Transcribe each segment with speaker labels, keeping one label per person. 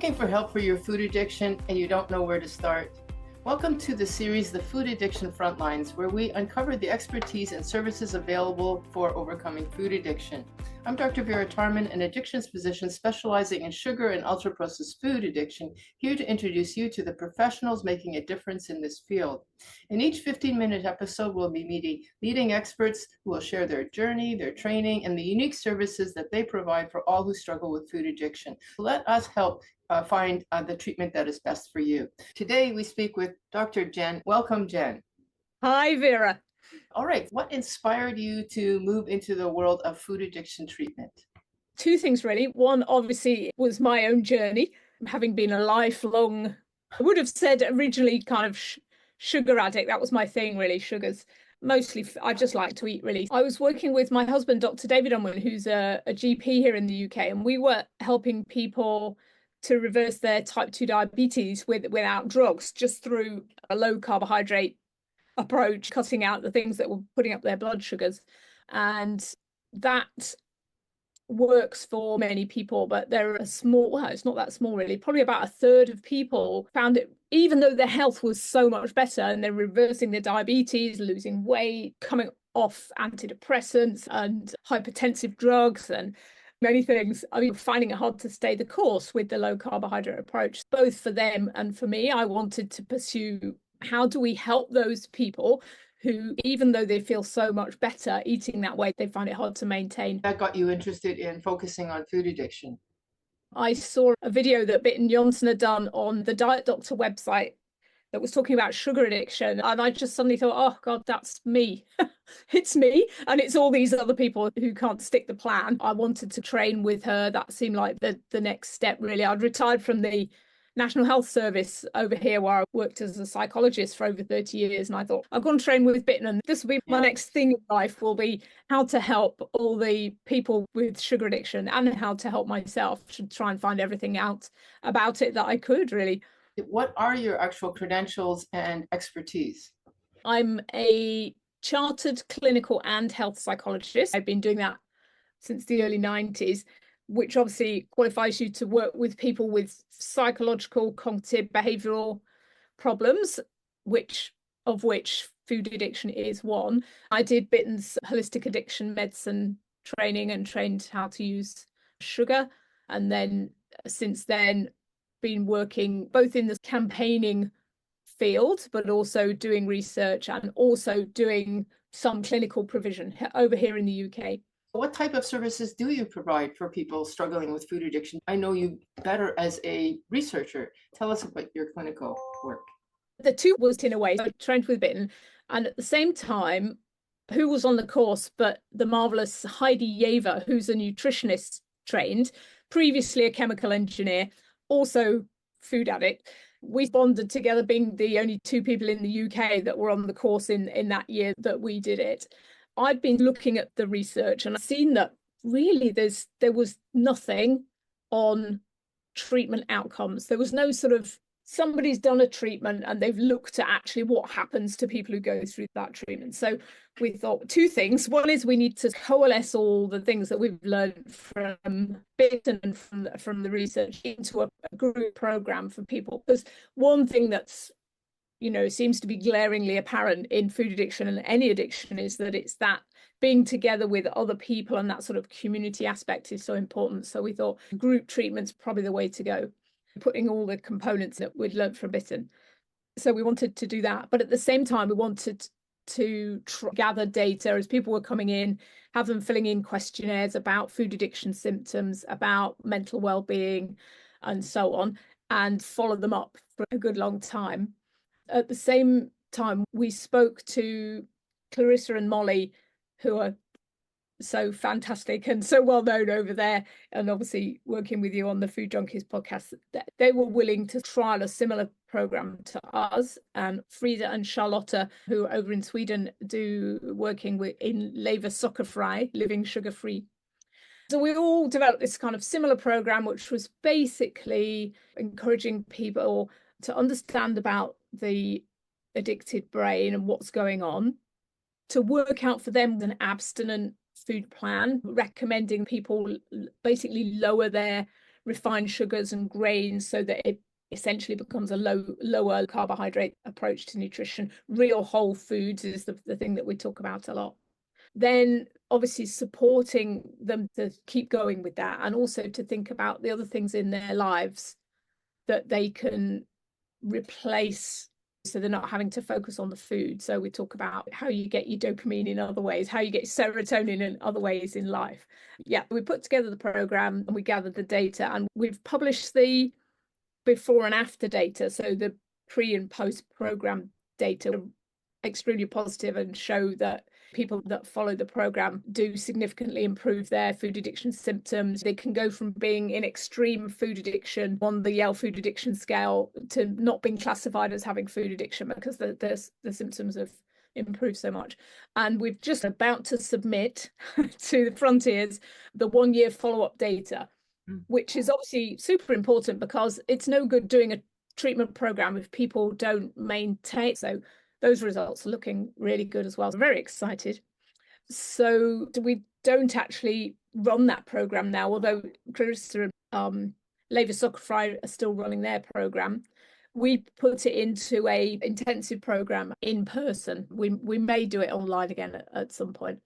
Speaker 1: Looking for help for your food addiction and you don't know where to start? Welcome to the series, The Food Addiction Frontlines, where we uncover the expertise and services available for overcoming food addiction. I'm Dr. Vera Tarman, an addictions physician specializing in sugar and ultra-processed food addiction, here to introduce you to the professionals making a difference in this field. In each 15-minute episode, we'll be meeting leading experts who will share their journey, their training, and the unique services that they provide for all who struggle with food addiction. Let us help find the treatment that is best for you. Today, we speak with Dr. Jen. Welcome, Jen.
Speaker 2: Hi, Vera.
Speaker 1: All right. What inspired you to move into the world of food addiction treatment?
Speaker 2: Two things, really. One, obviously, was my own journey, having been a lifelong, I would have said originally kind of sugar addict. That was my thing, really, sugars. Mostly, I just like to eat, really. I was working with my husband, Dr. David Unwin, who's a GP here in the UK, and we were helping people to reverse their type 2 diabetes without drugs, just through a low carbohydrate approach, cutting out the things that were putting up their blood sugars. And that works for many people, but they're a small, well, it's not that small really, probably about a third of people found it, even though their health was so much better and they're reversing their diabetes, losing weight, coming off antidepressants and hypertensive drugs and many things. I mean, finding it hard to stay the course with the low carbohydrate approach, both for them and for me. I wanted to pursue, how do we help those people who, even though they feel so much better eating that way, they find it hard to maintain.
Speaker 1: That got you interested in focusing on food addiction?
Speaker 2: I saw a video that Bitten Johnson had done on the Diet Doctor website that was talking about sugar addiction. And I just suddenly thought, oh God, that's me. It's me. And it's all these other people who can't stick the plan. I wanted to train with her. That seemed like the next step, really. I'd retired from the National Health Service over here, where I worked as a psychologist for over 30 years. And I thought, I'm going to train with Bitten, and this will be my next thing in life, will be how to help all the people with sugar addiction and how to help myself to try and find everything out about it that I could, really.
Speaker 1: What are your actual credentials and expertise?
Speaker 2: I'm a chartered clinical and health psychologist. I've been doing that since the early 90s, which obviously qualifies you to work with people with psychological, cognitive, behavioral problems, which food addiction is one. I did Bitten's holistic addiction medicine training and trained how to use sugar. And then since then, been working both in the campaigning field, but also doing research and also doing some clinical provision over here in the UK.
Speaker 1: What type of services do you provide for people struggling with food addiction? I know you better as a researcher. Tell us about your clinical work.
Speaker 2: The two was in a way, I trained with Bitten, and at the same time, who was on the course but the marvelous Heidi Yver, who's a nutritionist trained, previously a chemical engineer, also food addict. We bonded together, being the only two people in the UK that were on the course in that year that we did it. I'd been looking at the research and I've seen that really there was nothing on treatment outcomes. There was no sort of, somebody's done a treatment and they've looked at actually what happens to people who go through that treatment. So we thought two things. One is we need to coalesce all the things that we've learned from Bitten and from the research into a group program for people. Because one thing that's, seems to be glaringly apparent in food addiction and any addiction is that it's that being together with other people, and that sort of community aspect is so important. So we thought group treatment's probably the way to go, putting all the components that we'd learned from Bitten. So we wanted to do that. But at the same time, we wanted to gather data as people were coming in, have them filling in questionnaires about food addiction symptoms, about mental well-being, and so on, and follow them up for a good long time. At the same time, we spoke to Clarissa and Molly, who are so fantastic and so well known over there, and obviously working with you on the Food Junkies podcast. They were willing to trial a similar program to us, and Frida and Charlotta, who over in Sweden do working in Lever Sockerfrei, living sugar-free. So we all developed this kind of similar program, which was basically encouraging people to understand about the addicted brain and what's going on, to work out for them an abstinent food plan, recommending people basically lower their refined sugars and grains so that it essentially becomes a lower carbohydrate approach to nutrition. Real whole foods is the thing that we talk about a lot. Then obviously supporting them to keep going with that, and also to think about the other things in their lives that they can replace, so they're not having to focus on the food. So we talk about how you get your dopamine in other ways, how you get serotonin in other ways in life. Yeah, we put together the program and we gathered the data, and we've published the before and after data. So the pre and post program data are extremely positive and show that people that follow the program do significantly improve their food addiction symptoms. They can go from being in extreme food addiction on the Yale food addiction scale to not being classified as having food addiction because the symptoms have improved so much. And we've just about to submit to the Frontiers the 1-year follow-up data, which is obviously super important because it's no good doing a treatment program if people don't maintain. So those results are looking really good as well. So very excited. So we don't actually run that program now, although Clarissa and Lever Soccerfry are still running their program. We put it into a intensive program in person. We may do it online again at some point,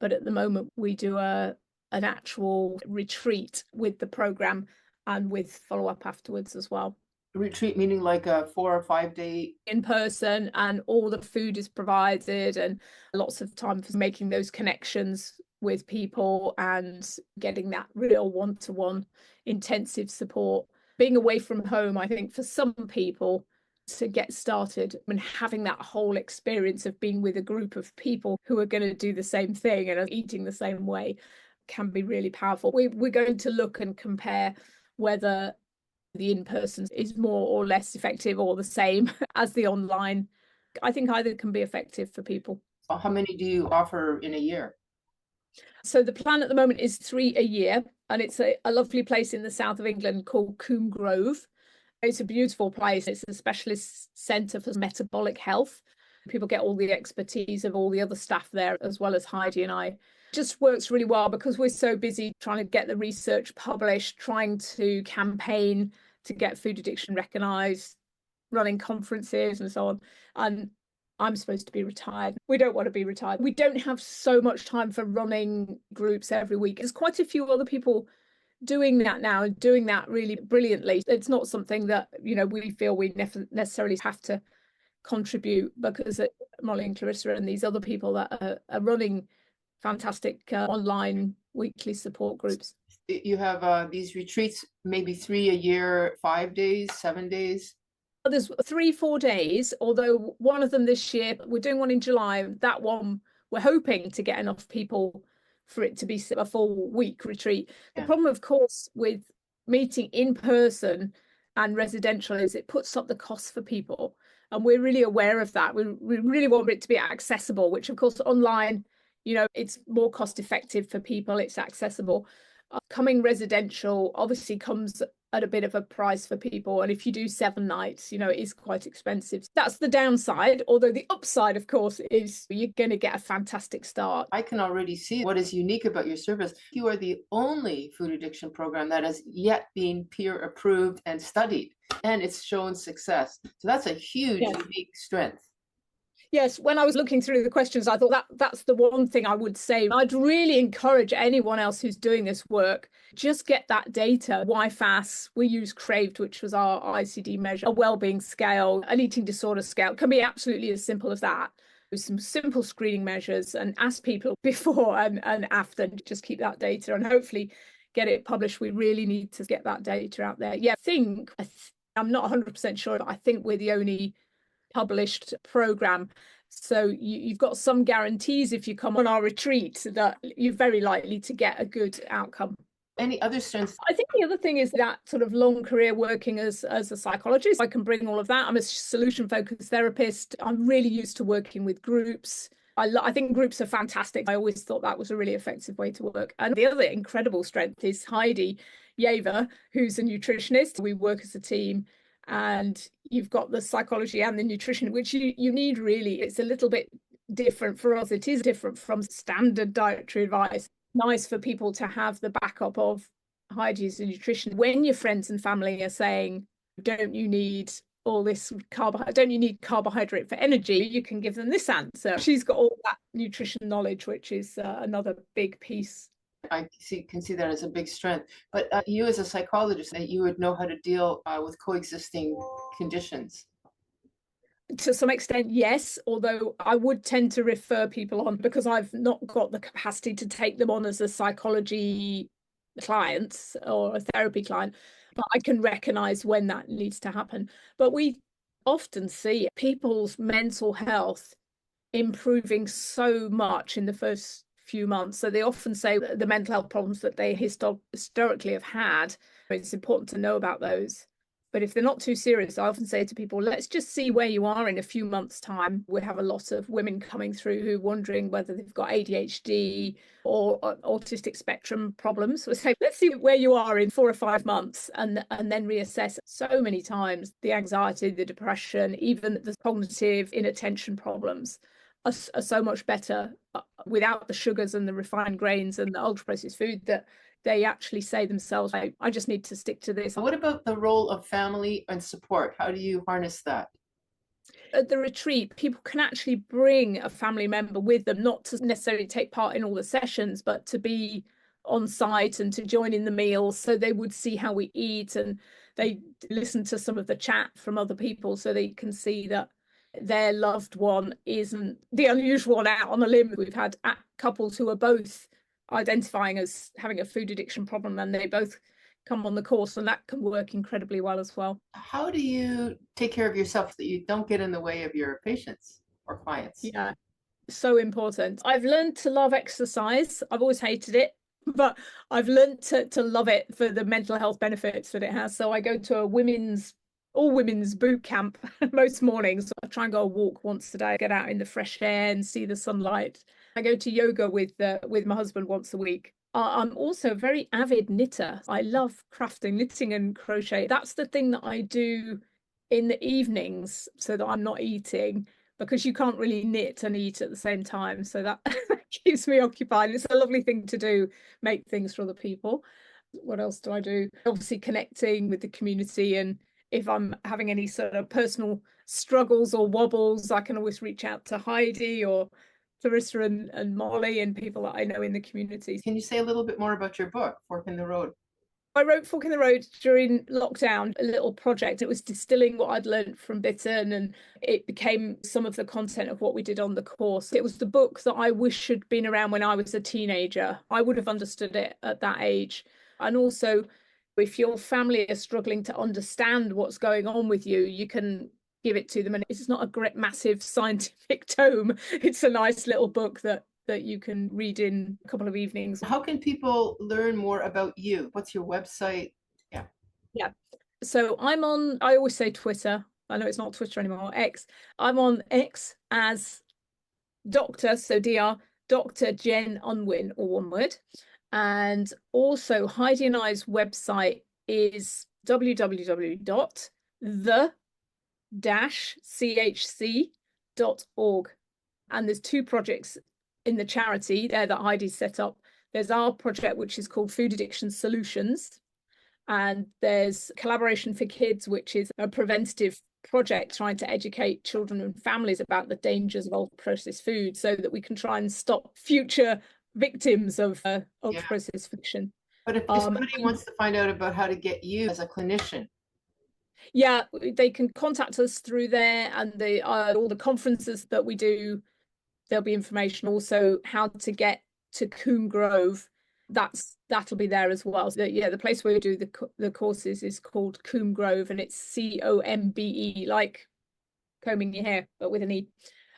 Speaker 2: but at the moment we do an actual retreat with the program and with follow-up afterwards as well.
Speaker 1: Retreat meaning like a 4 or 5 day
Speaker 2: in person, and all the food is provided and lots of time for making those connections with people and getting that real one-to-one intensive support. Being away from home, I think for some people to get started and having that whole experience of being with a group of people who are going to do the same thing and are eating the same way can be really powerful. We're going to look and compare whether the in-person is more or less effective or the same as the online. I think either can be effective for people.
Speaker 1: How many do you offer in a year?
Speaker 2: So the plan at the moment is 3 a year, and it's a lovely place in the south of England called Coombe Grove. It's a beautiful place. It's a specialist centre for metabolic health. People get all the expertise of all the other staff there, as well as Heidi and I. It just works really well because we're so busy trying to get the research published, trying to campaign to get food addiction recognised, running conferences and so on. And I'm supposed to be retired. We don't want to be retired. We don't have so much time for running groups every week. There's quite a few other people doing that now and doing that really brilliantly. It's not something that, we feel we necessarily have to contribute, because Molly and Clarissa and these other people that are running fantastic online weekly support groups.
Speaker 1: You have these retreats, maybe 3 a year, 5 days, 7 days?
Speaker 2: There's 3-4 days, although one of them this year, we're doing one in July. That one, we're hoping to get enough people for it to be a full week retreat. The problem, of course, with meeting in person and residential is it puts up the cost for people. And we're really aware of that. We really want it to be accessible, which of course online, it's more cost effective for people. It's accessible. Coming residential obviously comes at a bit of a price for people. And if you do 7 nights, it is quite expensive. That's the downside. Although the upside, of course, is you're going to get a fantastic start.
Speaker 1: I can already see what is unique about your service. You are the only food addiction program that has yet been peer approved and studied, and it's shown success. So that's a huge, unique strength.
Speaker 2: Yes, when I was looking through the questions, I thought that's the one thing I would say. I'd really encourage anyone else who's doing this work, just get that data. YFAS, we use CRAVED, which was our ICD measure, a wellbeing scale, an eating disorder scale. It can be absolutely as simple as that. With some simple screening measures, and ask people before and after, just keep that data and hopefully get it published. We really need to get that data out there. Yeah, I'm not 100% sure, but I think we're the only published program, so you've got some guarantees if you come on our retreat that you're very likely to get a good outcome. Any other strengths? I think the other thing is that sort of long career working as a psychologist. I can bring all of that. I'm a solution focused therapist. I'm really used to working with groups. I think groups are fantastic. I always thought that was a really effective way to work. And the other incredible strength is Heidi Yver, who's a nutritionist. We work as a team. And you've got the psychology and the nutrition, which you need really. It's a little bit different for us. It is different from standard dietary advice. Nice for people to have the backup of Heidi is a nutrition. When your friends and family are saying, don't you need all this carbohydrate, don't you need carbohydrate for energy, you can give them this answer. She's got all that nutrition knowledge, which is another big piece.
Speaker 1: Can see that as a big strength. But you as a psychologist, you would know how to deal with coexisting conditions.
Speaker 2: To some extent, yes, although I would tend to refer people on because I've not got the capacity to take them on as a psychology client or a therapy client, but I can recognize when that needs to happen. But we often see people's mental health improving so much in the first few months. So they often say the mental health problems that they historically have had, it's important to know about those. But if they're not too serious, I often say to people, let's just see where you are in a few months' time. We have a lot of women coming through who are wondering whether they've got ADHD or autistic spectrum problems. So say, let's see where you are in 4 or 5 months and then reassess. So many times the anxiety, the depression, even the cognitive inattention problems are so much better without the sugars and the refined grains and the ultra-processed food that they actually say themselves, I just need to stick to this.
Speaker 1: What about the role of family and support? How do you harness that?
Speaker 2: At the retreat, people can actually bring a family member with them, not to necessarily take part in all the sessions, but to be on site and to join in the meals. So they would see how we eat and they listen to some of the chat from other people so they can see that their loved one isn't the unusual one out on a limb. We've had couples who are both identifying as having a food addiction problem and they both come on the course, and that can work incredibly well as well.
Speaker 1: How do you take care of yourself so that you don't get in the way of your patients or clients?
Speaker 2: Yeah, so important. I've learned to love exercise. I've always hated it, but I've learned to love it for the mental health benefits that it has. So I go to a all women's boot camp most mornings. I try and go a walk once a day, get out in the fresh air and see the sunlight. I go to yoga with my husband once a week. I'm also a very avid knitter. I love crafting, knitting and crochet. That's the thing that I do in the evenings so that I'm not eating, because you can't really knit and eat at the same time. So that keeps me occupied. It's a lovely thing to do, make things for other people. What else do I do? Obviously connecting with the community, and if I'm having any sort of personal struggles or wobbles, I can always reach out to Heidi or Clarissa and Molly and people that I know in the community.
Speaker 1: Can you say a little bit more about your book, Fork in the Road?
Speaker 2: I wrote Fork in the Road during lockdown, a little project. It was distilling what I'd learned from Bitten, and it became some of the content of what we did on the course. It was the book that I wish had been around when I was a teenager. I would have understood it at that age. And also, if your family are struggling to understand what's going on with you, you can give it to them. And it's not a great, massive scientific tome. It's a nice little book that you can read in a couple of evenings.
Speaker 1: How can people learn more about you? What's your website?
Speaker 2: Yeah. So I always say Twitter. I know it's not Twitter anymore, X. I'm on X as Dr. So Dr. Jen Unwin, or one word. And also Heidi and I's website is www.the-chc.org. And there's 2 projects in the charity there that Heidi's set up. There's our project, which is called Food Addiction Solutions. And there's Collaboration for Kids, which is a preventative project trying to educate children and families about the dangers of ultra-processed food so that we can try and stop future victims of ultra-processed fiction.
Speaker 1: But if somebody wants to find out about how to get you as a clinician,
Speaker 2: yeah, they can contact us through there, and all the conferences that we do, there'll be information. Also how to get to Coombe Grove, that'll be there as well. So the place where we do the courses is called Coombe Grove, and it's COMBE, like combing your hair but with an E.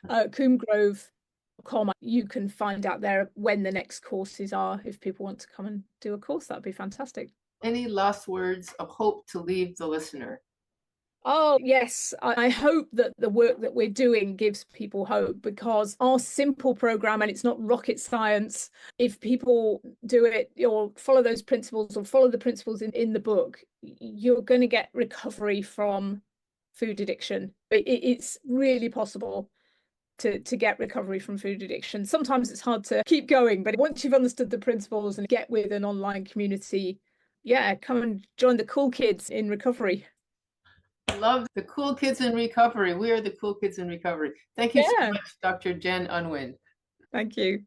Speaker 2: CoombeGrove.com. You can find out there when the next courses are. If people want to come and do a course, that'd be fantastic.
Speaker 1: Any last words of hope to leave the listener?
Speaker 2: Oh, yes. I hope that the work that we're doing gives people hope, because our simple program, and it's not rocket science, if people do it or follow those principles or follow the principles in the book, you're going to get recovery from food addiction. It's really possible to get recovery from food addiction. Sometimes it's hard to keep going, but once you've understood the principles and get with an online community, yeah, come and join the cool kids in recovery.
Speaker 1: Love the cool kids in recovery. We are the cool kids in recovery. Thank you so much, Dr. Jen Unwin.
Speaker 2: Thank you.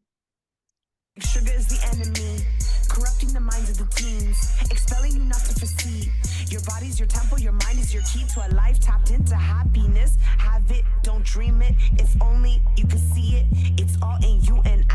Speaker 3: Sugar is the enemy, corrupting the minds of the teens, expelling you not to foresee. Your body's your temple, your mind is your key to a life tapped into happiness. Have it, don't dream it. If only you could see it. It's all in you and